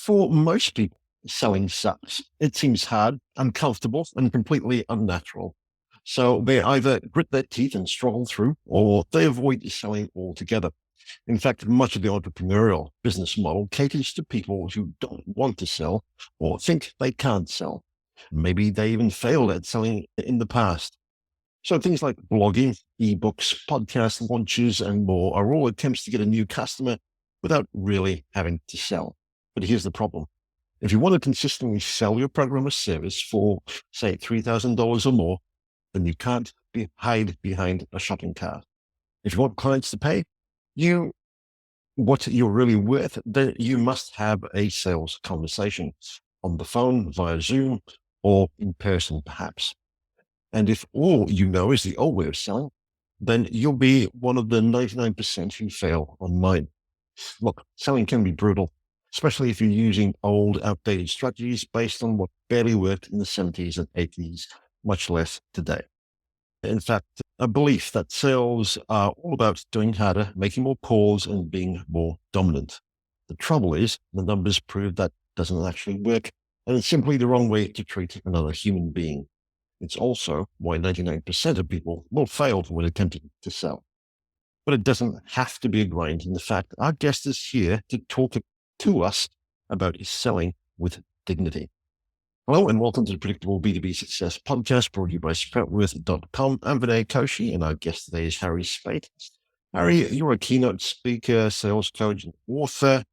For most people, selling sucks. It seems hard, uncomfortable, and completely unnatural. So they either grit their teeth and struggle through, or they avoid selling altogether. In fact, much of the entrepreneurial business model caters to people who don't want to sell or think they can't sell. Maybe they even failed at selling in the past. So things like blogging, ebooks, podcast launches, and more are all attempts to get a new customer without really having to sell. But here's the problem. If you want to consistently sell your program or service for, say, $3,000 or more, then you can't hide behind a shopping cart. If you want clients to pay you what you're really worth, then you must have a sales conversation on the phone, via Zoom, or in person, perhaps. And if all you know is the old way of selling, then you'll be one of the 99% who fail online. Look, selling can be brutal, especially if you're using old, outdated strategies based on what barely worked in the 70s and 80s, much less today. In fact, a belief that sales are all about doing harder, making more calls, and being more dominant. The trouble is, the numbers prove that doesn't actually work, and it's simply the wrong way to treat another human being. It's also why 99% of people will fail when attempting to sell. But it doesn't have to be a grind. In fact, our guest is here to talk to us about selling with dignity. Hello and welcome to the Predictable B2B Success podcast brought to you by Sproutworth.com. I'm Vinay Koshi and our guest today is Harry Spaight. Harry, you're a keynote speaker, sales coach, and author.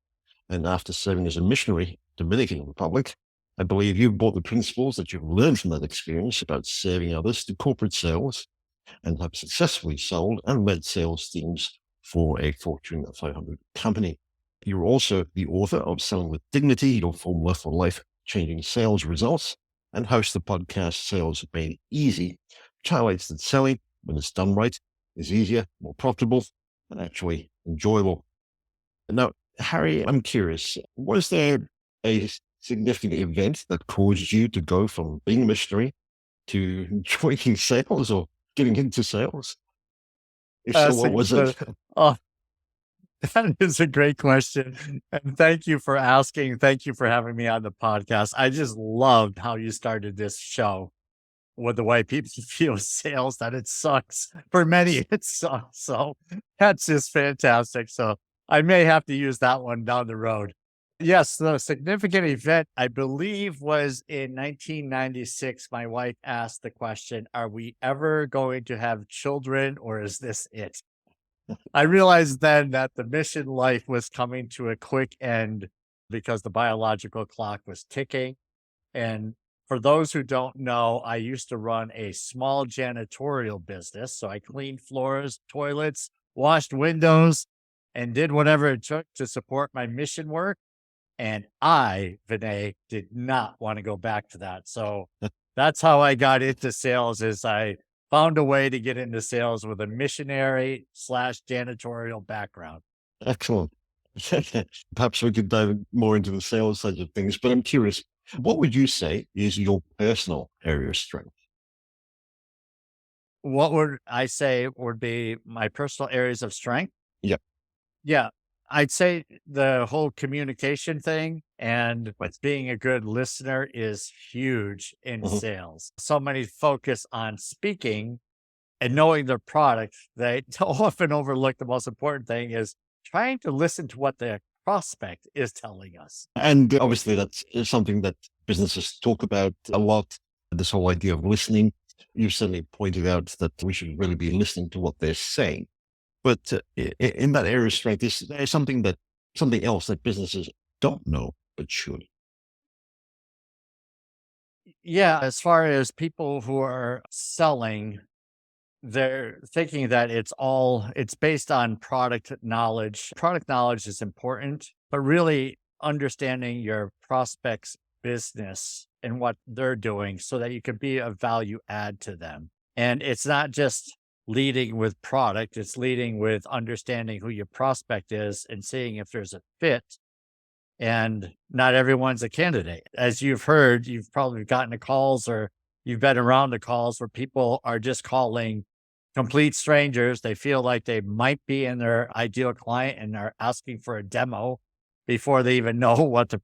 And after serving as a missionary in the Dominican Republic, I believe you've brought the principles that you've learned from that experience about serving others to corporate sales and have successfully sold and led sales teams for a Fortune 500 company. You're also the author of Selling with Dignity, Your Formula for Life-Changing Sales Results, and host the podcast Sales Made Easy, which highlights that selling, when it's done right, is easier, more profitable, and actually enjoyable. Now, Harry, I'm curious, was there a significant event that caused you to go from being a missionary to joining sales or getting into sales? If so, what was it? Oh, that is a great question. And thank you for asking. Thank you for having me on the podcast. I just loved how you started this show with the way people feel sales, that it sucks. For many, it sucks. So that's just fantastic. So I may have to use that one down the road. Yes, the significant event, I believe, was in 1996. My wife asked the question, are we ever going to have children or is this it? I realized then that the mission life was coming to a quick end because the biological clock was ticking. And for those who don't know, I used to run a small janitorial business. So I cleaned floors, toilets, washed windows, and did whatever it took to support my mission work. And I, Vinay, did not want to go back to that. So that's how I got into sales is I found a way to get into sales with a missionary / janitorial background. Excellent. Perhaps we could dive more into the sales side of things, but I'm curious, what would you say is your personal area of strength? What would I say would be my personal areas of strength? Yep. Yeah, I'd say the whole communication thing and being a good listener is huge in sales. So many focus on speaking and knowing their product. They often overlook the most important thing is trying to listen to what the prospect is telling us. And obviously that's something that businesses talk about a lot, this whole idea of listening. You certainly pointed out that we should really be listening to what they're saying. But in that area of strength, there's something else that businesses don't know, but should. Yeah, as far as people who are selling, they're thinking that it's based on product knowledge. Product knowledge is important, but really understanding your prospect's business and what they're doing so that you can be a value add to them. And it's not just leading with product, it's leading with understanding who your prospect is and seeing if there's a fit. And not everyone's a candidate. As you've heard, you've probably gotten the calls or you've been around the calls where people are just calling complete strangers. They feel like they might be in their ideal client and are asking for a demo before they even know what the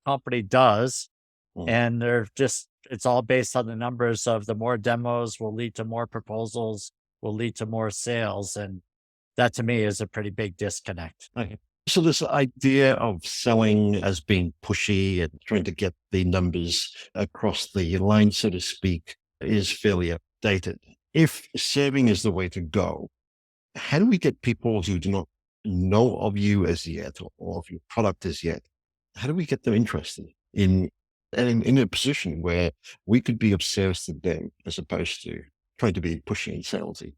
company does. Mm. And it's all based on the numbers of the more demos will lead to more proposals, will lead to more sales. And that to me is a pretty big disconnect. Okay. So this idea of selling as being pushy and trying to get the numbers across the line, so to speak, is fairly outdated. If serving is the way to go, how do we get people who do not know of you as yet or of your product as yet? How do we get them interested in a position where we could be of service to them as opposed to trying to be pushy and salesy?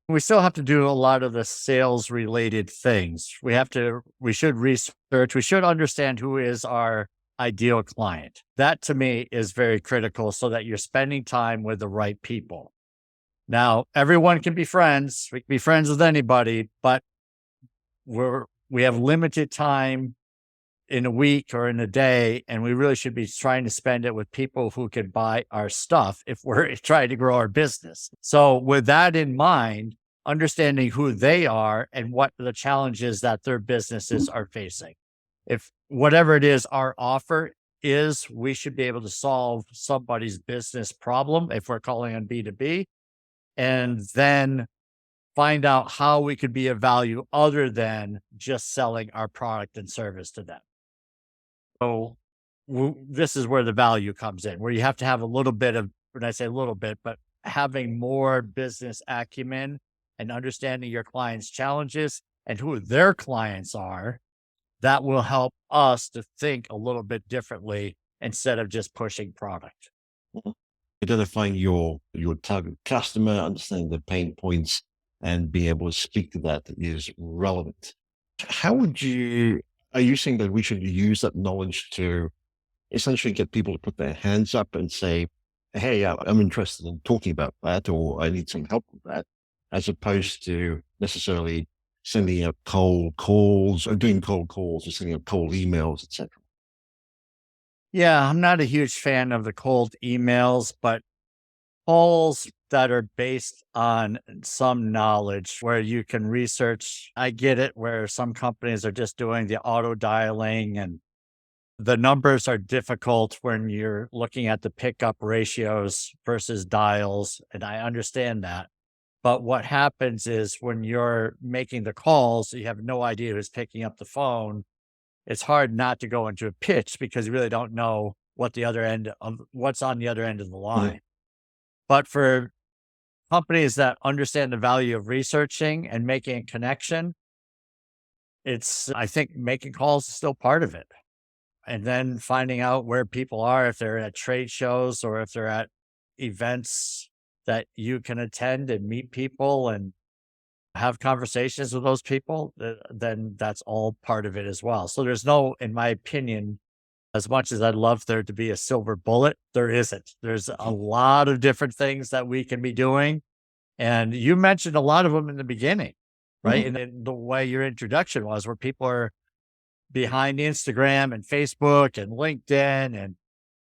We still have to do a lot of the sales related things. We should research, we should understand who is our ideal client. That to me is very critical so that you're spending time with the right people. Now, everyone can be friends. We can be friends with anybody, but we have limited time in a week or in a day, and we really should be trying to spend it with people who can buy our stuff if we're trying to grow our business. So with that in mind, understanding who they are and what the challenges that their businesses are facing. If whatever it is our offer is, we should be able to solve somebody's business problem if we're calling on B2B, and then find out how we could be of value other than just selling our product and service to them. So this is where the value comes in, where you have to have a little bit of, when I say a little bit, but having more business acumen and understanding your clients' challenges and who their clients are. That will help us to think a little bit differently instead of just pushing product. Mhm. Identifying your target customer, understanding the pain points, and being able to speak to that is relevant. How would you, are you saying that we should use that knowledge to essentially get people to put their hands up and say, hey, I'm interested in talking about that, or I need some help with that, as opposed to necessarily sending out cold calls or doing cold calls or sending out cold emails, etc.? Yeah, I'm not a huge fan of the cold emails, but calls that are based on some knowledge where you can research. I get it where some companies are just doing the auto dialing and the numbers are difficult when you're looking at the pickup ratios versus dials. And I understand that. But what happens is when you're making the calls, you have no idea who's picking up the phone. It's hard not to go into a pitch because you really don't know what's on the other end of the line. But for companies that understand the value of researching and making a connection, I think making calls is still part of it. And then finding out where people are, if they're at trade shows or if they're at events that you can attend and meet people and have conversations with those people, then that's all part of it as well. So there's no, in my opinion, as much as I'd love there to be a silver bullet, there isn't. There's a lot of different things that we can be doing. And you mentioned a lot of them in the beginning, right? Mhm. And then the way your introduction was, where people are behind Instagram and Facebook and LinkedIn, and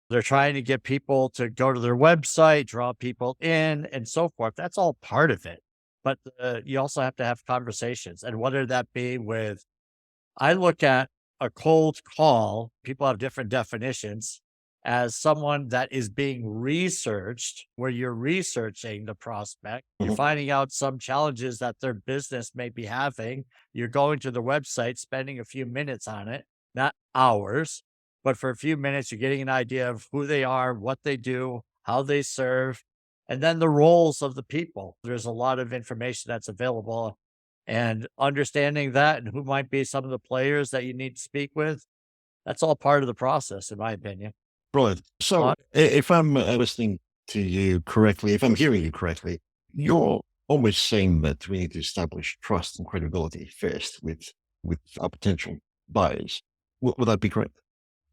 they're trying to get people to go to their website, draw people in, and so forth. That's all part of it. But you also have to have conversations. And whether that be with, I look at a cold call, people have different definitions, as someone that is being researched, where you're researching the prospect, you're Mhm. finding out some challenges that their business may be having. You're going to the website, spending a few minutes on it, not hours, but for a few minutes, you're getting an idea of who they are, what they do, how they serve, and then the roles of the people. There's a lot of information that's available, and understanding that and who might be some of the players that you need to speak with. That's all part of the process, in my opinion. Brilliant. So, Uh, if I'm listening to you correctly, if I'm hearing you correctly, you're almost saying that we need to establish trust and credibility first with our potential buyers. Would that be correct?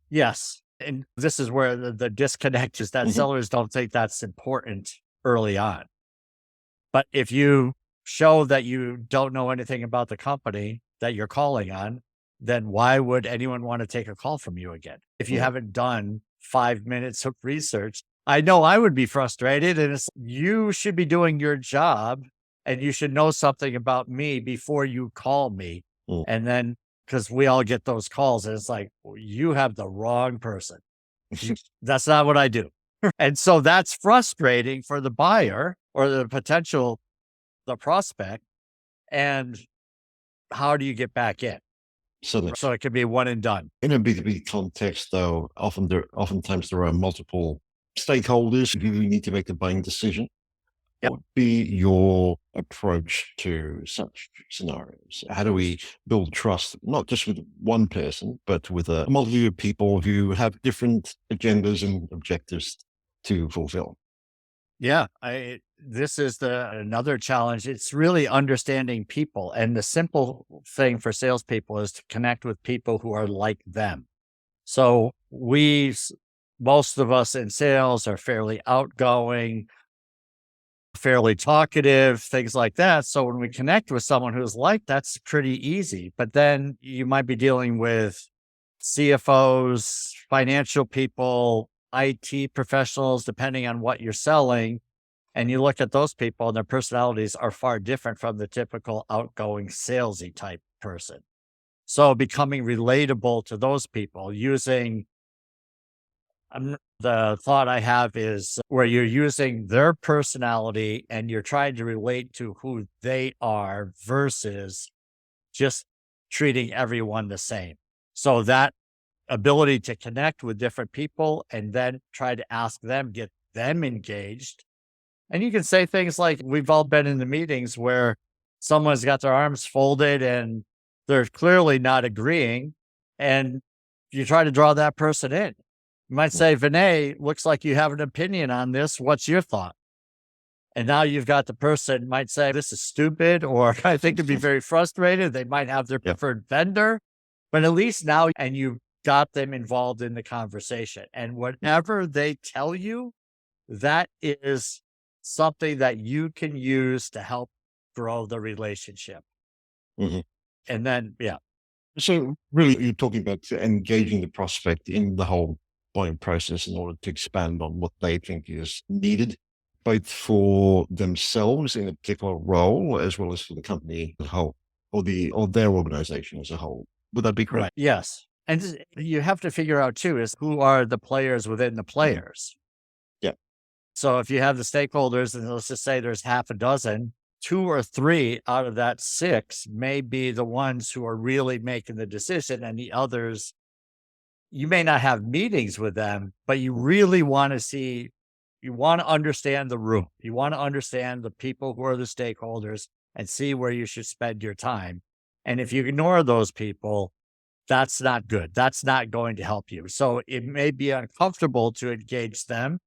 yes. And this is where the disconnect is that Mhm. sellers don't think that's important early on. But if you show that you don't know anything about the company that you're calling on, then why would anyone want to take a call from you again? If you Yeah. haven't done 5 minutes of research, I know I would be frustrated. And you should be doing your job and you should know something about me before you call me. Mm. And then because we all get those calls and it's like, "Well, you have the wrong person. That's not what I do." And so that's frustrating for the buyer or the prospect. And how do you get back in? So So it could be one and done. in a B2B context, though, oftentimes there are multiple stakeholders who need to make the buying decision. Yep. What would be your approach to such scenarios? How do we build trust, not just with one person, but with a multitude of people who have different agendas and objectives to fulfill? Yeah, this is another challenge. It's really understanding people. And the simple thing for salespeople is to connect with people who are like them. So most of us in sales are fairly outgoing, fairly talkative, things like that. So when we connect with someone who's like, that's pretty easy. But then you might be dealing with CFOs, financial people, IT professionals, depending on what you're selling. And you look at those people and their personalities are far different from the typical outgoing salesy type person. So becoming relatable to those people the thought I have is where you're using their personality and you're trying to relate to who they are versus just treating everyone the same. So that ability to connect with different people and then try to ask them, get them engaged. And you can say things like, we've all been in the meetings where someone's got their arms folded and they're clearly not agreeing. And you try to draw that person in. You might say, Vinay, looks like you have an opinion on this. What's your thought? And now you've got the person might say, this is stupid, or I think they'd be very frustrated. They might have their preferred vendor, but at least now, and you got them involved in the conversation. And whatever they tell you, that is something that you can use to help grow the relationship. Mhm. And then, So really, you're talking about engaging the prospect in the whole buying process in order to expand on what they think is needed, both for themselves in a particular role, as well as for the company as a whole, or their organization as a whole. Would that be correct? right. Yes. And you have to figure out too, is who are the players within the players? Yeah. So if you have the stakeholders, and let's just say there's half a dozen, 2 or 3 out of that 6 may be the ones who are really making the decision, and the others, you may not have meetings with them, but you really want to understand the room. You want to understand the people who are the stakeholders and see where you should spend your time. And if you ignore those people, that's not good. That's not going to help you. So it may be uncomfortable to engage them,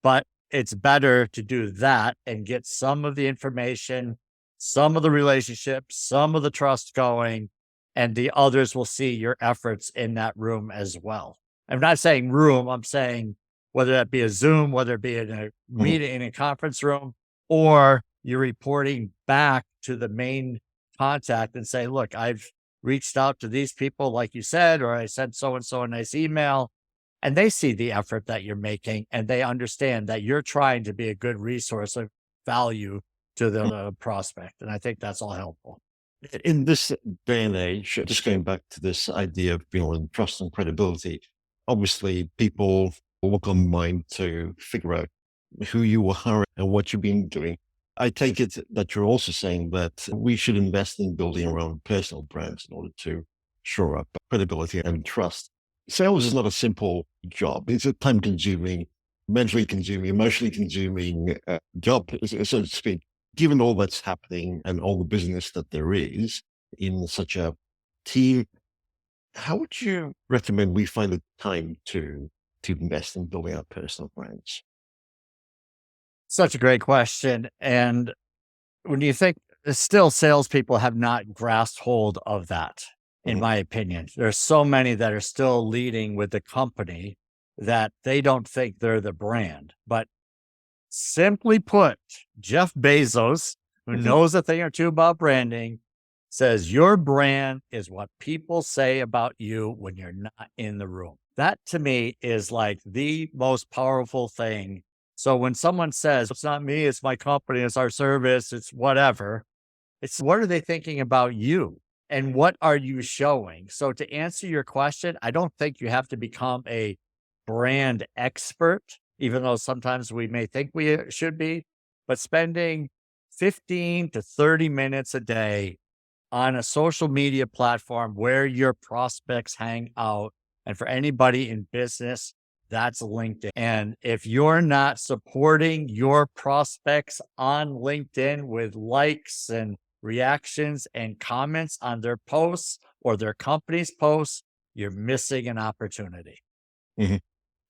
but it's better to do that and get some of the information, some of the relationships, some of the trust going, and the others will see your efforts in that room as well. I'm not saying room, I'm saying whether that be a Zoom, whether it be in a meeting in a conference room, or you're reporting back to the main contact and say, look, I've reached out to these people, like you said, or I sent so and so a nice email. And they see the effort that you're making and they understand that you're trying to be a good resource of value to the prospect. And I think that's all helpful. In this day and age, just going back to this idea of building trust and credibility, obviously people look online to figure out who you are and what you've been doing. I take it that you're also saying that we should invest in building our own personal brands in order to shore up credibility and trust. Sales is not a simple job. It's a time consuming, mentally consuming, emotionally consuming job, so to speak. Given all that's happening and all the business that there is in such a team, how would you recommend we find the time to invest in building our personal brands? Such a great question. And when you think, still salespeople have not grasped hold of that, in my opinion. There's so many that are still leading with the company that they don't think they're the brand. But simply put, Jeff Bezos, who knows a thing or two about branding, says your brand is what people say about you when you're not in the room. That to me is like the most powerful thing. So when someone says, it's not me, it's my company, it's our service, it's whatever, it's what are they thinking about you? And what are you showing? So to answer your question, I don't think you have to become a brand expert, even though sometimes we may think we should be, but spending 15 to 30 minutes a day on a social media platform where your prospects hang out. And for anybody in business, that's LinkedIn. And if you're not supporting your prospects on LinkedIn with likes and reactions and comments on their posts or their company's posts, you're missing an opportunity. Mhm.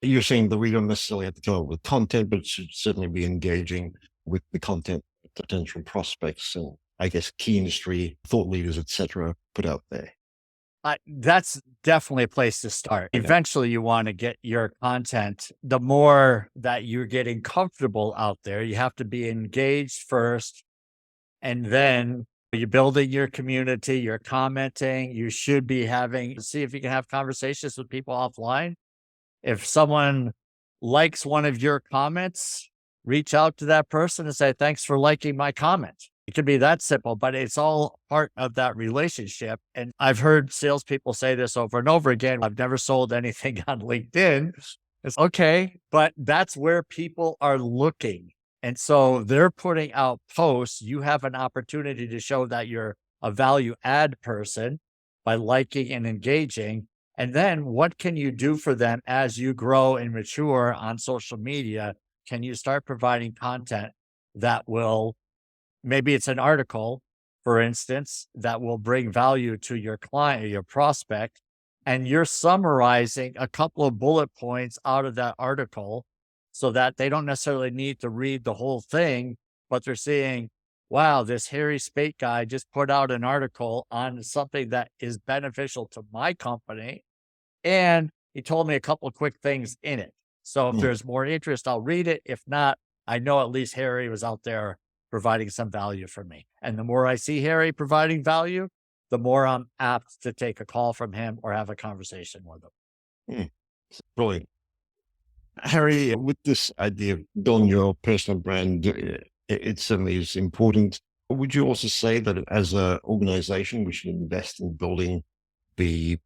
You're saying that we don't necessarily have to come up with content, but should certainly be engaging with the content potential prospects and I guess key industry thought leaders, etc., put out there. That's definitely a place to start. Okay. Eventually, you want to get your content. The more that you're getting comfortable out there, you have to be engaged first. And then you're building your community, you're commenting. You should be see if you can have conversations with people offline. If someone likes one of your comments, reach out to that person and say, thanks for liking my comment. It could be that simple, but it's all part of that relationship. And I've heard salespeople say this over and over again. I've never sold anything on LinkedIn. It's okay, but that's where people are looking. And so they're putting out posts. You have an opportunity to show that you're a value add person by liking and engaging. And then what can you do for them as you grow and mature on social media? Can you start providing content that will, maybe it's an article, for instance, that will bring value to your client or your prospect, and you're summarizing a couple of bullet points out of that article so that they don't necessarily need to read the whole thing, but they're seeing, wow, this Harry Spaight guy just put out an article on something that is beneficial to my company. And he told me a couple of quick things in it. So if Mm. there's more interest, I'll read it. If not, I know at least Harry was out there providing some value for me. And the more I see Harry providing value, the more I'm apt to take a call from him or have a conversation with him. Mm. Brilliant. Harry, with this idea of building your personal brand, it certainly is important. Would you also say that as an organization, we should invest in building the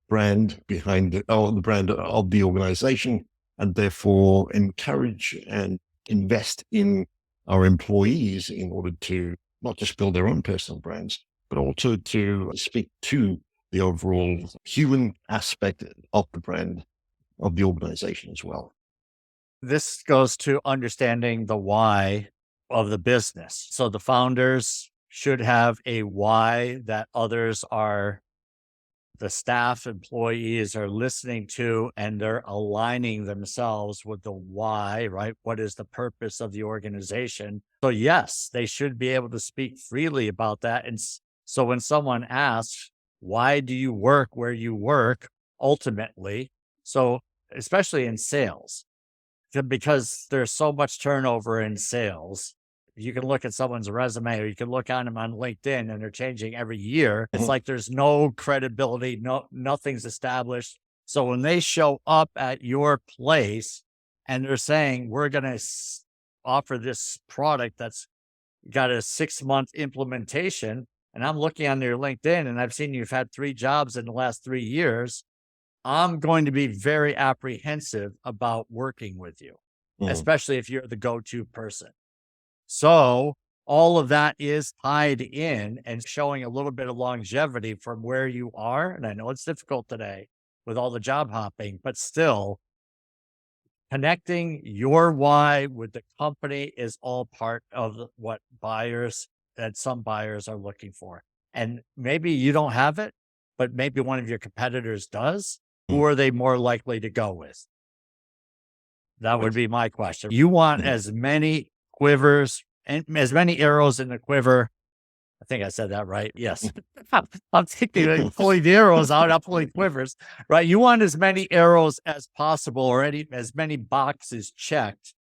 brand behind it, or the brand of the organization, and therefore encourage and invest in our employees in order to not just build their own personal brands, but also to speak to the overall human aspect of the brand of the organization as well? This goes to understanding the why of the business. So the founders should have a why that the staff employees are listening to, and they're aligning themselves with the why, right? What is the purpose of the organization? So yes, they should be able to speak freely about that. And so when someone asks, why do you work where you work ultimately? So especially in sales, because there's so much turnover in sales. You can look at someone's resume or you can look on them on LinkedIn and they're changing every year. It's like there's no credibility, nothing's established. So when they show up at your place and they're saying, we're going to offer this product that's got a 6-month implementation, and I'm looking on your LinkedIn and I've seen you've had 3 jobs in the last 3 years, I'm going to be very apprehensive about working with you, especially if you're the go-to person. So all of that is tied in and showing a little bit of longevity from where you are. And I know it's difficult today with all the job hopping, but still connecting your why with the company is all part of what some buyers are looking for. And maybe you don't have it, but maybe one of your competitors does. Who are they more likely to go with? That would be my question. You want as many quivers and as many arrows in the quiver. I think I said that right. Yes. I'm thinking pulling the arrows out, not pulling quivers, right? You want as many arrows as possible, or as many boxes checked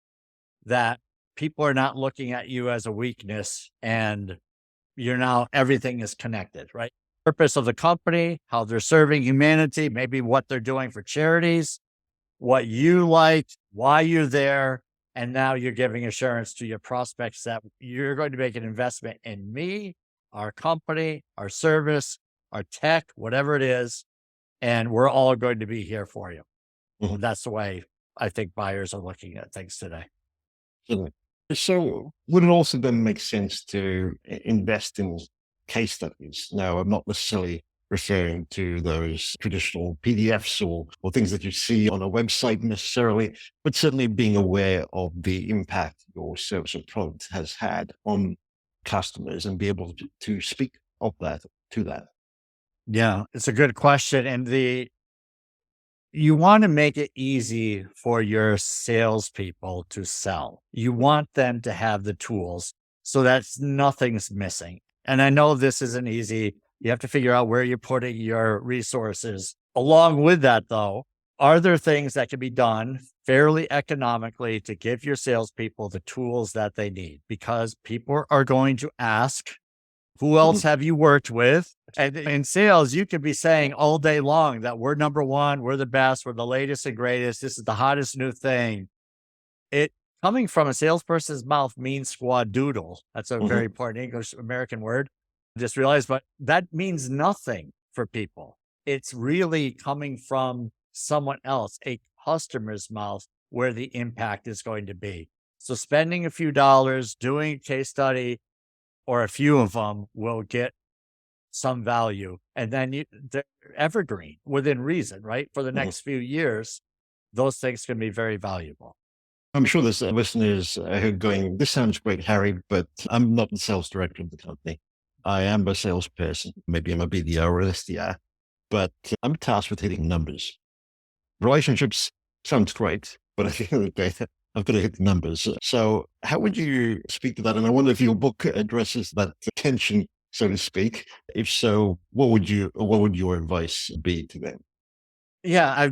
that people are not looking at you as a weakness and everything is connected, right? Purpose of the company, how they're serving humanity, maybe what they're doing for charities, what you like, why you're there. And now you're giving assurance to your prospects that you're going to make an investment in me our company, our service, our tech, whatever it is, and we're all going to be here for you. Mhm. That's the way I think buyers are looking at things today. Certainly. So would it also then make sense to invest in case studies? Now, I'm not necessarily referring to those traditional PDFs or things that you see on a website necessarily, but certainly being aware of the impact your service or product has had on customers and be able to speak of that to that. Yeah, it's a good question. And you want to make it easy for your salespeople to sell. You want them to have the tools so that nothing's missing. And I know this isn't easy. You have to figure out where you're putting your resources. Along with that, though, are there things that can be done fairly economically to give your salespeople the tools that they need? Because people are going to ask, who else Mhm. have you worked with? And in sales, you could be saying all day long that we're number one, we're the best, we're the latest and greatest, this is the hottest new thing. It coming from a salesperson's mouth means squadoodle. That's a Mhm. very important English American word. Just realized, but that means nothing for people. It's really coming from someone else, a customer's mouth, where the impact is going to be. So spending a few dollars, doing a case study, or a few of them will get some value. And then they're evergreen within reason, right? For the Mhm. next few years, those things can be very valuable. I'm sure there's listeners who are going, this sounds great, Harry, but I'm not the sales director of the company. I am a salesperson. Maybe I'm a BDO or an SDR, but I'm tasked with hitting numbers. Relationships sounds great, but at the end of the day, I've got to hit the numbers. So how would you speak to that? And I wonder if your book addresses that tension, so to speak. If so, what would your advice be to them? Yeah,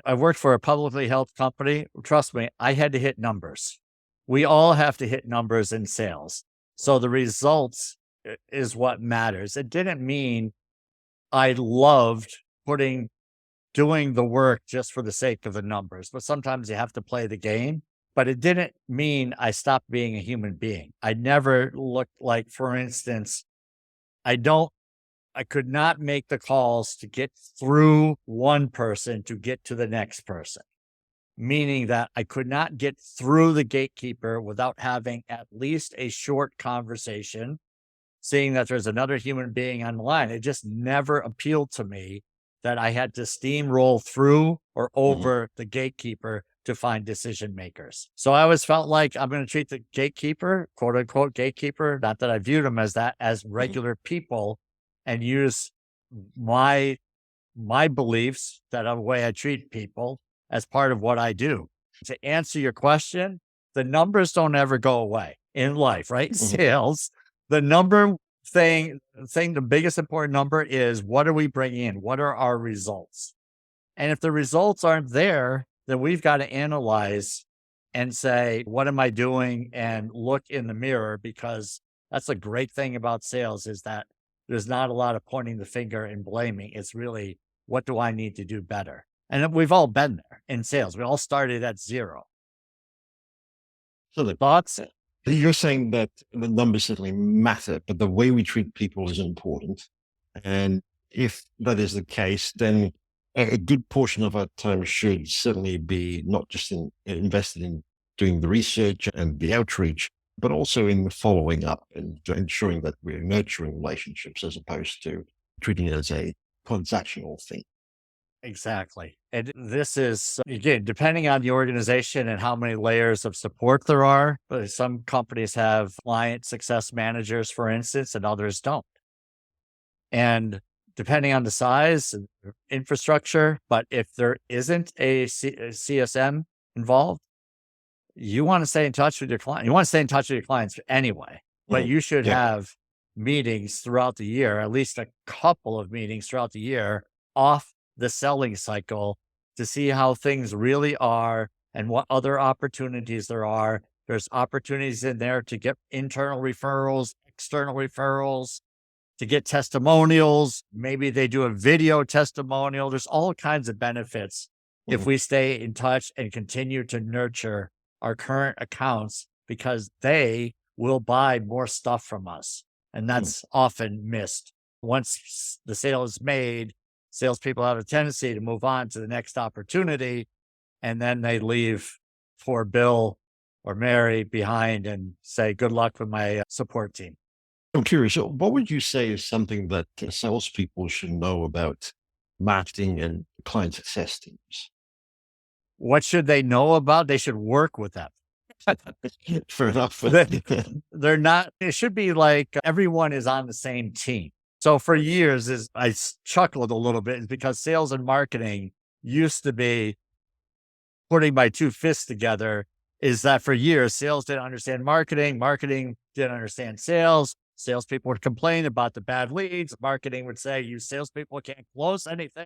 I worked for a publicly held company. Trust me, I had to hit numbers. We all have to hit numbers in sales. So the results is what matters. It didn't mean I loved doing the work just for the sake of the numbers, but sometimes you have to play the game. But it didn't mean I stopped being a human being. I never looked like, for instance, I don't I could not make the calls to get through one person to get to the next person, meaning that I could not get through the gatekeeper without having at least a short conversation, seeing that there's another human being on the line. It just never appealed to me that I had to steamroll through or Mhm. over the gatekeeper to find decision makers. So I always felt like I'm going to treat the gatekeeper, quote unquote gatekeeper, not that I viewed them as that, as Mhm. regular people, and use my my beliefs that are the way I treat people as part of what I do. To answer your question, the numbers don't ever go away in life, right? Mhm. Sales, the the biggest important number is, what are we bringing in? What are our results? And if the results aren't there, then we've got to analyze and say, what am I doing? And look in the mirror, because that's a great thing about sales, is that there's not a lot of pointing the finger and blaming. It's really, what do I need to do better? And we've all been there in sales. We all started at zero. So Thoughts? you're saying that the numbers certainly matter, but the way we treat people is important. And if that is the case, then a good portion of our time should certainly be not just invested in doing the research and the outreach, but also in following up and ensuring that we're nurturing relationships as opposed to treating it as a transactional thing. Exactly. And this is, again, depending on the organization and how many layers of support there are. But some companies have client success managers, for instance, and others don't. And depending on the size and infrastructure, but if there isn't a CSM involved, you want to stay in touch with your client. You want to stay in touch with your clients anyway, but Mhm. you should Yeah. have meetings throughout the year, at least a couple of meetings throughout the year off the selling cycle, to see how things really are and what other opportunities there are. There's opportunities in there to get internal referrals, external referrals, to get testimonials. Maybe they do a video testimonial. There's all kinds of benefits if Mhm. we stay in touch and continue to nurture our current accounts, because they will buy more stuff from us. And that's often missed. Once the sale is made, salespeople have a tendency to move on to the next opportunity, and then they leave poor Bill or Mary behind and say, good luck with my support team. I'm curious, so what would you say is something that salespeople should know about marketing and client success teams? What should they know about? They should work with them. Fair enough. They're not, it should be like everyone is on the same team. So for years, I chuckled a little bit, is because sales and marketing used to be putting my two fists together. Is that for years, sales didn't understand marketing, marketing didn't understand sales. Salespeople would complain about the bad leads. Marketing would say, you salespeople can't close anything.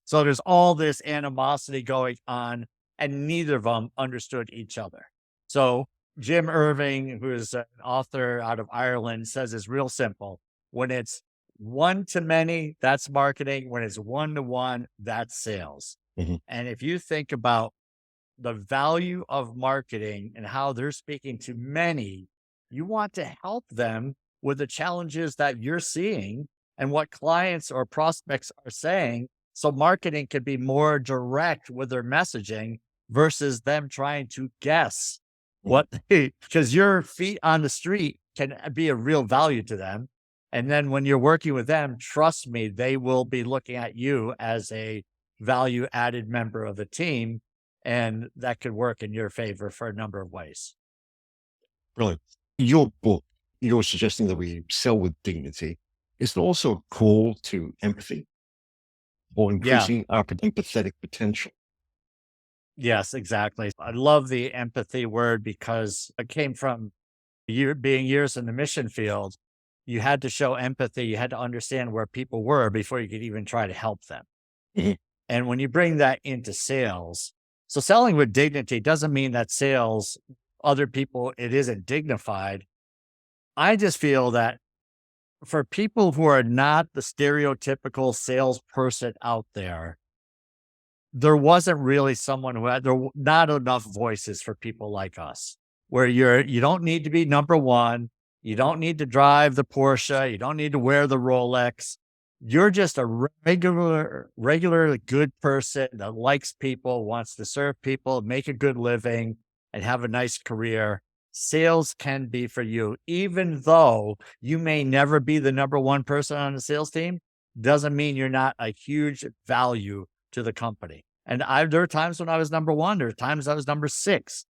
So there's all this animosity going on, and neither of them understood each other. So Jim Irving, who is an author out of Ireland, says it's real simple. When it's one to many, that's marketing. When it's one to one, that's sales. Mhm. And if you think about the value of marketing and how they're speaking to many, you want to help them with the challenges that you're seeing and what clients or prospects are saying. So marketing can be more direct with their messaging versus them trying to guess what because your feet on the street can be a real value to them. And then when you're working with them, trust me, they will be looking at you as a value added member of the team. And that could work in your favor for a number of ways. Brilliant. Your book, you're suggesting that we sell with dignity. Is it also a call to empathy or Yeah. increasing our empathetic potential? Yes, exactly. I love the empathy word because it came from being years in the mission field. You had to show empathy. You had to understand where people were before you could even try to help them. Mhm. And when you bring that into sales, so selling with dignity doesn't mean that sales, other people, it isn't dignified. I just feel that for people who are not the stereotypical salesperson out there wasn't really someone who had, not enough voices for people like us, where you don't need to be number one. You don't need to drive the Porsche. You don't need to wear the Rolex. You're just a regular good person that likes people, wants to serve people, make a good living, and have a nice career. Sales can be for you, even though you may never be the number one person on the sales team, doesn't mean you're not a huge value to the company. And there are times when I was number one, there are times I was number 6.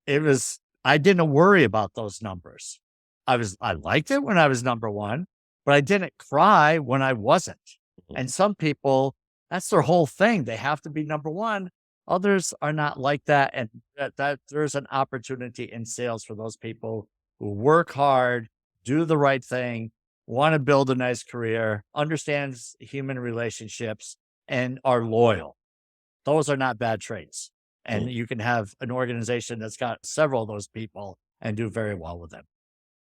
I didn't worry about those numbers. I liked it when I was number one, but I didn't cry when I wasn't. And some people, that's their whole thing. They have to be number one. Others are not like that. And that there's an opportunity in sales for those people who work hard, do the right thing, want to build a nice career, understands human relationships, and are loyal. Those are not bad traits. And you can have an organization that's got several of those people and do very well with them.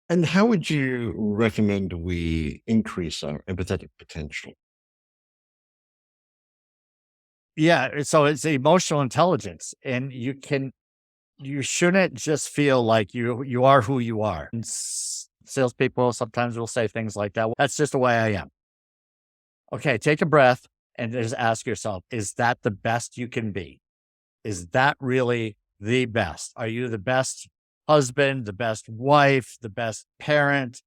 And how would you recommend we increase our empathetic potential? Yeah. So it's emotional intelligence, and you shouldn't just feel like you are who you are. And salespeople sometimes will say things like that. Well, that's just the way I am. Okay. Take a breath and just ask yourself, is that the best you can be? Is that really the best? Are you the best husband, the best wife, the best parent?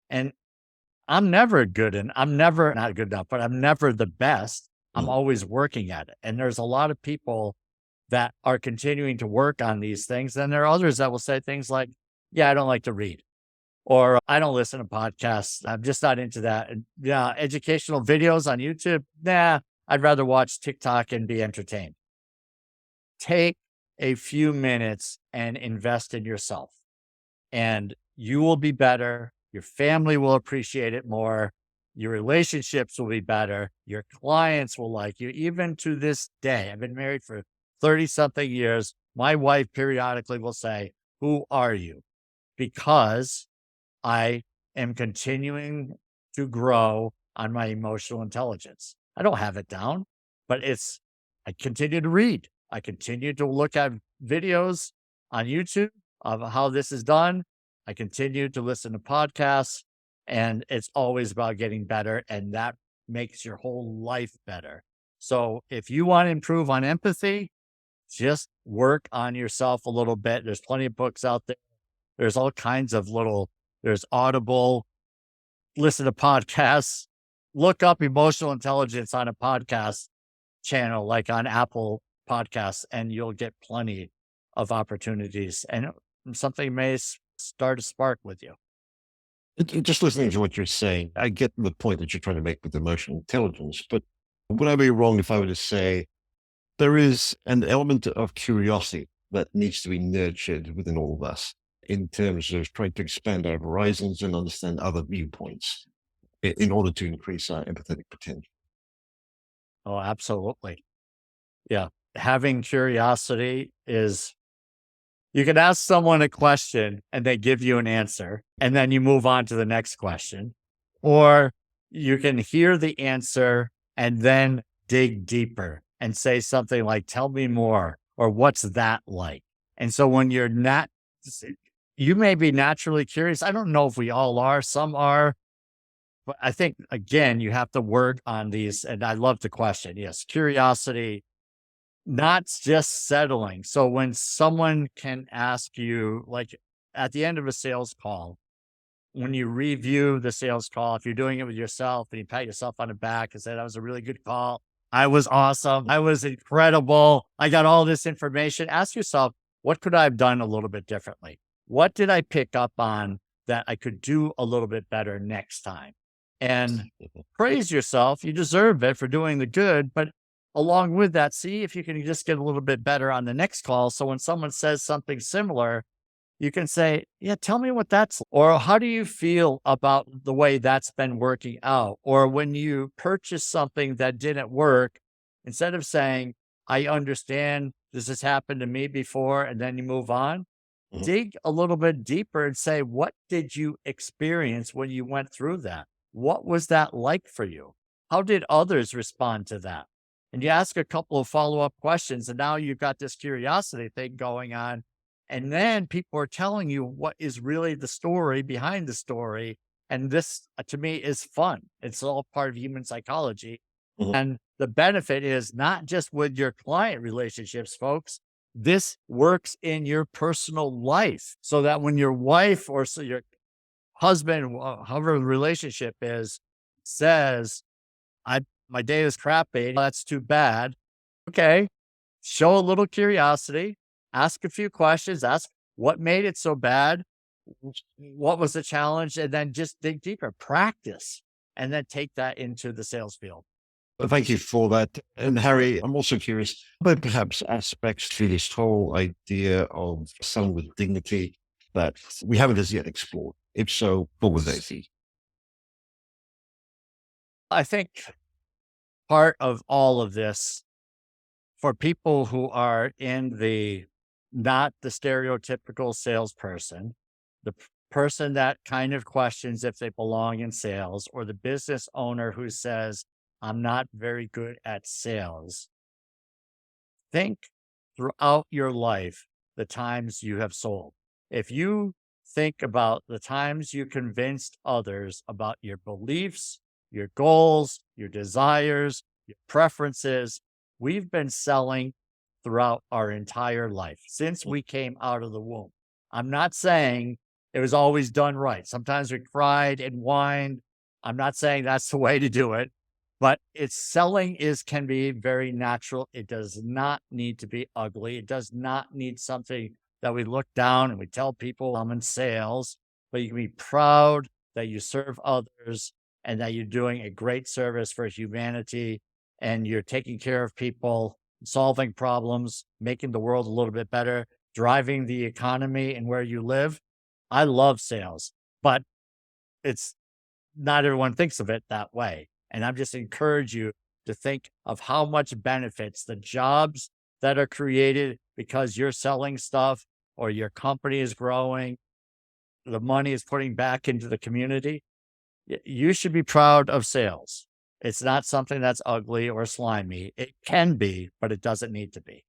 And I'm never good, and I'm never not good enough, but I'm never the best. I'm always working at it. And there's a lot of people that are continuing to work on these things. And there are others that will say things like, yeah, I don't like to read, or I don't listen to podcasts. I'm just not into that. And yeah, educational videos on YouTube. Nah, I'd rather watch TikTok and be entertained. Take a few minutes and invest in yourself, and you will be better. Your family will appreciate it more. Your relationships will be better. Your clients will like you. Even to this day, I've been married for 30 something years. My wife periodically will say, "Who are you?" Because I am continuing to grow on my emotional intelligence. I don't have it down, but I continue to read. I continue to look at videos on YouTube of how this is done. I continue to listen to podcasts, and it's always about getting better, and that makes your whole life better. So if you want to improve on empathy, just work on yourself a little bit. There's plenty of books out there. There's all kinds of there's Audible, listen to podcasts, look up emotional intelligence on a podcast channel, like on Apple Podcasts, and you'll get plenty of opportunities, and something may start a spark with you. Just listening to what you're saying, I get the point that you're trying to make with emotional intelligence, but would I be wrong if I were to say there is an element of curiosity that needs to be nurtured within all of us in terms of trying to expand our horizons and understand other viewpoints in order to increase our empathetic potential? Oh, absolutely. Yeah. Having curiosity is, you can ask someone a question and they give you an answer, and then you move on to the next question. Or you can hear the answer and then dig deeper and say something like, tell me more, or what's that like? And so when you're not, you may be naturally curious. I don't know if we all are, some are, but I think, again, you have to work on these. And I love the question. Yes, curiosity, not just settling. So when someone can ask you, like at the end of a sales call, when you review the sales call, if you're doing it with yourself and you pat yourself on the back and say, that was a really good call. I was awesome. I was incredible. I got all this information. Ask yourself, what could I have done a little bit differently? What did I pick up on that I could do a little bit better next time? And praise yourself. You deserve it for doing the good, but along with that, see if you can just get a little bit better on the next call. So when someone says something similar, you can say, yeah, tell me what that's, or how do you feel about the way that's been working out? Or when you purchase something that didn't work, instead of saying, I understand this has happened to me before, and then you move on, dig a little bit deeper and say, what did you experience when you went through that? What was that like for you? How did others respond to that? And you ask a couple of follow-up questions, and now you've got this curiosity thing going on. And then people are telling you what is really the story behind the story. And this, to me, is fun. It's all part of human psychology. And the benefit is not just with your client relationships, folks. This works in your personal life, so that when your wife or your husband, however the relationship is, says, my day is crappy, that's too bad. Okay. Show a little curiosity, ask a few questions, ask what made it so bad, what was the challenge, and then just dig deeper, practice, and then take that into the sales field. Well, thank you for that. And Harry, I'm also curious about perhaps aspects to this whole idea of selling with dignity that we haven't as yet explored. If so, what would they be? I think part of all of this, for people who are not the stereotypical salesperson, the person that kind of questions if they belong in sales, or the business owner who says, I'm not very good at sales. Think throughout your life the times you have sold. If you think about the times you convinced others about your beliefs, your goals, your desires, your preferences, we've been selling throughout our entire life since we came out of the womb. I'm not saying it was always done right. Sometimes we cried and whined. I'm not saying that's the way to do it, but can be very natural. It does not need to be ugly. It does not need something that we look down and we tell people I'm in sales, but you can be proud that you serve others and that you're doing a great service for humanity, and you're taking care of people, solving problems, making the world a little bit better, driving the economy and where you live. I love sales, but it's not everyone thinks of it that way. And I'm just encourage you to think of how much benefits the jobs that are created because you're selling stuff, or your company is growing, the money is putting back into the community. You should be proud of sales. It's not something that's ugly or slimy. It can be, but it doesn't need to be.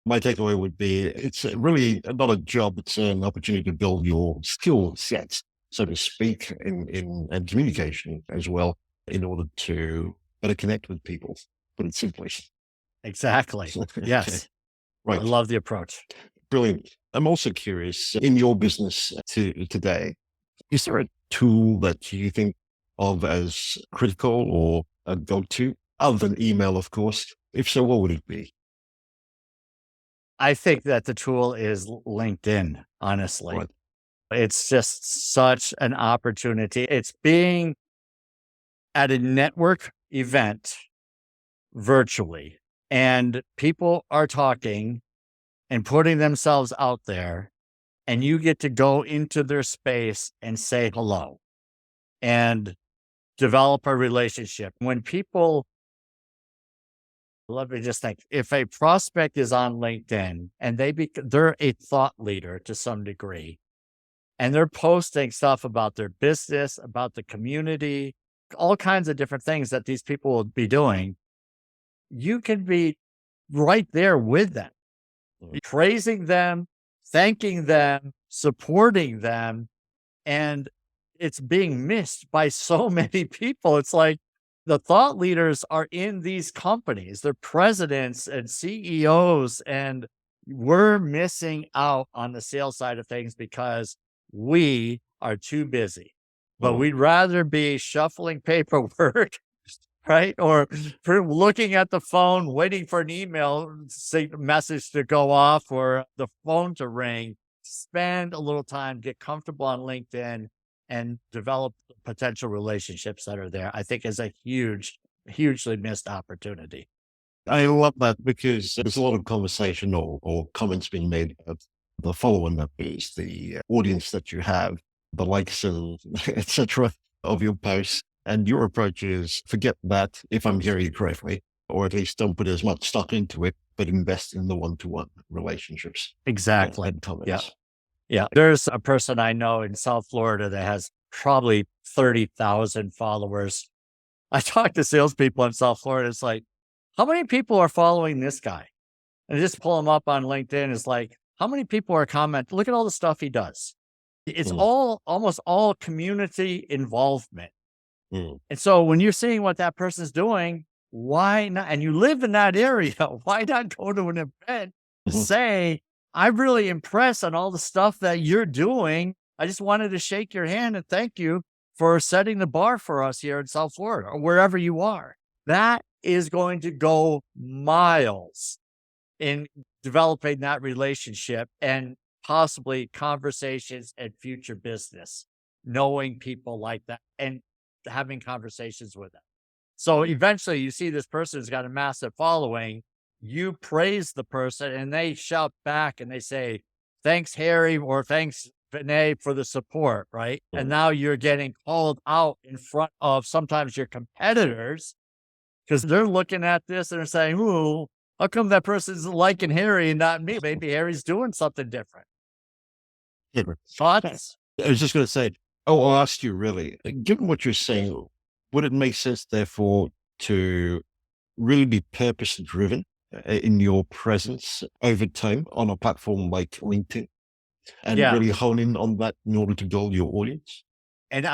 My takeaway would be it's really not a job, it's an opportunity to build your skill sets so to speak, in and communication as well, in order to better connect with people. Put it simply. Exactly. Okay, Yes. I right. love the approach. Brilliant. I'm also curious in your business today, is there a tool that you think of as critical or a go-to other than email, of course? If so, what would it be? I think that the tool is LinkedIn, honestly. Right. It's just such an opportunity. It's being at a network event virtually, and people are talking and putting themselves out there, and you get to go into their space and say hello and develop a relationship. When people, let me just think, if a prospect is on LinkedIn and they're a thought leader to some degree, and they're posting stuff about their business, about the community, all kinds of different things that these people will be doing, you can be right there with them, praising them, thanking them, supporting them, and it's being missed by so many people. It's like the thought leaders are in these companies, they're presidents and CEOs, and we're missing out on the sales side of things because we are too busy. But Mm. we'd rather be shuffling paperwork, right? Or for looking at the phone, waiting for an email message to go off or the phone to ring. Spend a little time, get comfortable on LinkedIn and develop potential relationships that are there, I think is a hugely missed opportunity. I love that because there's a lot of conversation or comments being made about the following that is the audience that you have, the likes and etc. of your posts. And your approach is forget that, if I'm hearing you correctly, or at least don't put as much stock into it, but invest in the one-to-one relationships Exactly. and Yeah. comments. Yeah. There's a person I know in South Florida that has probably 30,000 followers. I talk to salespeople in South Florida. It's like, how many people are following this guy? And just pull him up on LinkedIn. It's like, how many people are commenting? Look at all the stuff he does. It's Mm, almost all community involvement. mm, And so when you're seeing what that person's doing, why not? And you live in that area, why not go to an event to mhm. say, I'm really impressed on all the stuff that you're doing. I just wanted to shake your hand and thank you for setting the bar for us here in South Florida or wherever you are. That is going to go miles in developing that relationship and possibly conversations and future business, knowing people like that and having conversations with them. So eventually you see this person who's got a massive following, you praise the person and they shout back and they say, thanks, Harry, or thanks, Vinay, for the support, right? And Mm. now you're getting called out in front of sometimes your competitors because they're looking at this and they're saying, ooh, how come that person's liking Harry and not me? Maybe Harry's doing something different. Yeah. Thoughts? I was just going to say, oh, I'll ask you really, given what you're saying, would it make sense, therefore, to really be purpose driven in your presence over time on a platform like LinkedIn and Yeah. really hone in on that in order to build your audience? And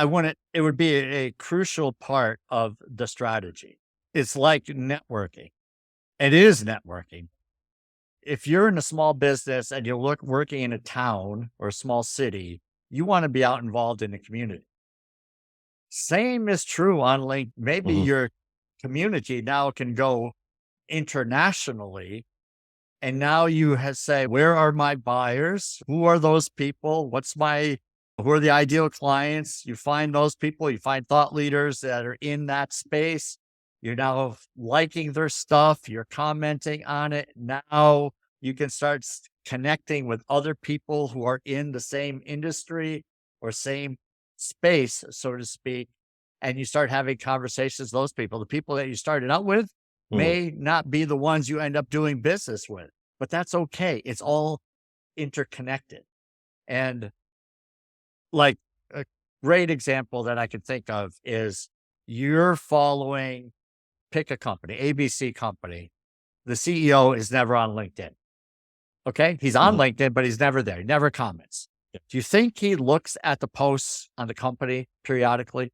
it would be a crucial part of the strategy. It's like networking. It is networking. If you're in a small business and you're working in a town or a small city, you want to be out involved in the community. Same is true on LinkedIn. Maybe Hmm. your community now can go internationally. And now you say, where are my buyers? Who are those people? Who are the ideal clients? You find those people, you find thought leaders that are in that space. You're now liking their stuff. You're commenting on it. Now you can start connecting with other people who are in the same industry or same space, so to speak. And you start having conversations with those people. The people that you started out with Mm. may not be the ones you end up doing business with, but that's okay. It's all interconnected. And like a great example that I could think of is you're following, pick a company, ABC company. The CEO is never on LinkedIn. Okay. He's on Mhm. LinkedIn, but he's never there. He never comments. Do you think he looks at the posts on the company periodically?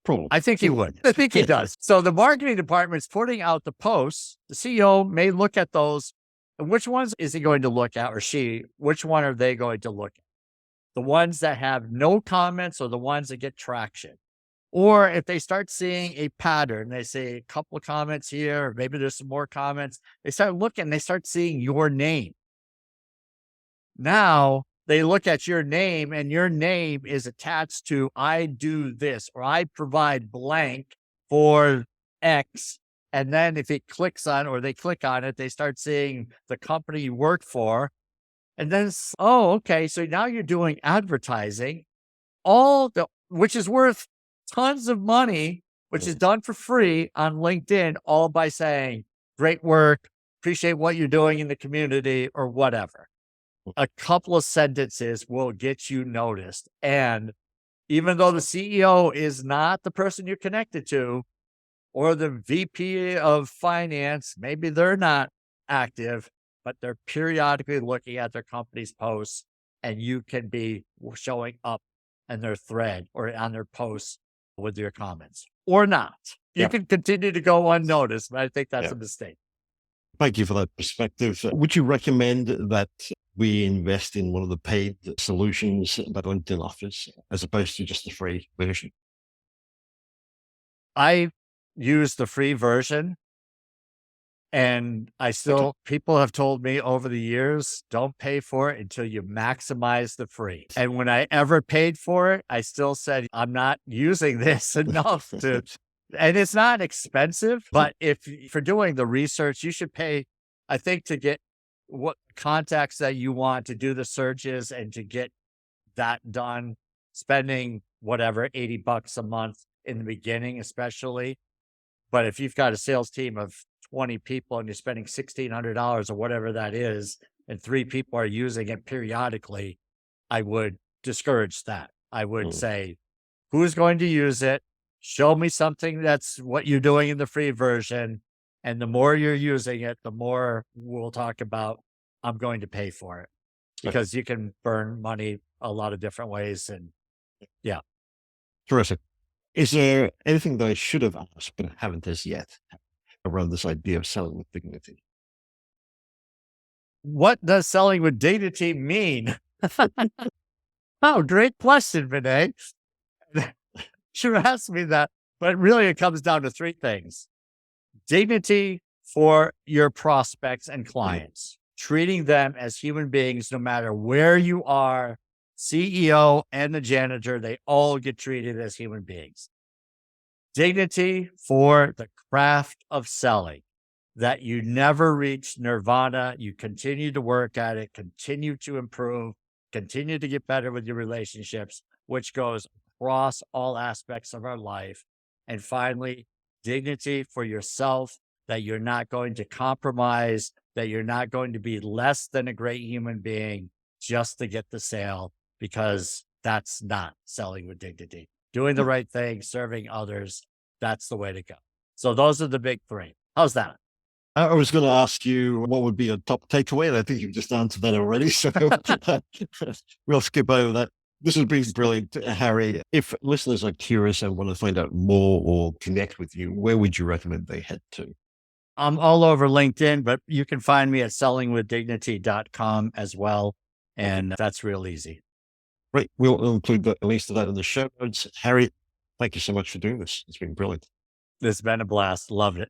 Probably. I think he would. I think he does. So the marketing department's putting out the posts. The CEO may look at those. And which ones is he going to look at, or she? Which one are they going to look at? The ones that have no comments or the ones that get traction? Or if they start seeing a pattern, they say a couple of comments here, or maybe there's some more comments, they start looking, they start seeing your name. Now they look at your name and your name is attached to, I do this, or I provide blank for X. And then if it clicks on, or they click on it, they start seeing the company you work for. And then, oh, okay. So now you're doing advertising, which is worth tons of money, which is done for free on LinkedIn, all by saying, great work, appreciate what you're doing in the community, or whatever. A couple of sentences will get you noticed. And even though the CEO is not the person you're connected to, or the VP of finance, maybe they're not active, but they're periodically looking at their company's posts, and you can be showing up in their thread or on their posts with your comments or not. You can continue to go unnoticed, but I think that's a mistake. Thank you for that perspective. Would you recommend that we invest in one of the paid solutions that LinkedIn offers as opposed to just the free version? I use the free version, and people have told me over the years, don't pay for it until you maximize the free. And when I ever paid for it, I still said, I'm not using this enough to, and it's not expensive, but if for doing the research, you should pay, I think, to get what contacts that you want, to do the searches and to get that done, spending whatever, $80 a month in the beginning, especially. But if you've got a sales team of 20 people and you're spending $1,600 or whatever that is, and 3 people are using it periodically, I would discourage that. I would say, who's going to use it? Show me something that's what you're doing in the free version. And the more you're using it, the more we'll talk about, I'm going to pay for it, because you can burn money a lot of different ways. And Terrific. Is there anything that I should have asked but haven't as yet around this idea of selling with dignity? What does selling with dignity mean? Oh, great question, Vinay. Should have asked me that. But really, it comes down to 3 things. Dignity for your prospects and clients, treating them as human beings, no matter where you are. CEO and the janitor, they all get treated as human beings. Dignity for the craft of selling, that you never reach nirvana. You continue to work at it, continue to improve, continue to get better with your relationships, which goes across all aspects of our life. And finally, dignity for yourself, that you're not going to compromise, that you're not going to be less than a great human being just to get the sale, because that's not selling with dignity. Doing the right thing, serving others, that's the way to go. So those are the big 3. How's that? I was going to ask you what would be a top takeaway, and I think you've just answered that already. So we'll skip over that. This has been brilliant, Harry. If listeners are curious and want to find out more or connect with you, where would you recommend they head to? I'm all over LinkedIn, but you can find me at sellingwithdignity.com as well. And that's real easy. Great. We'll include the links to that in the show notes. Harry, thank you so much for doing this. It's been brilliant. It's been a blast. Loved it.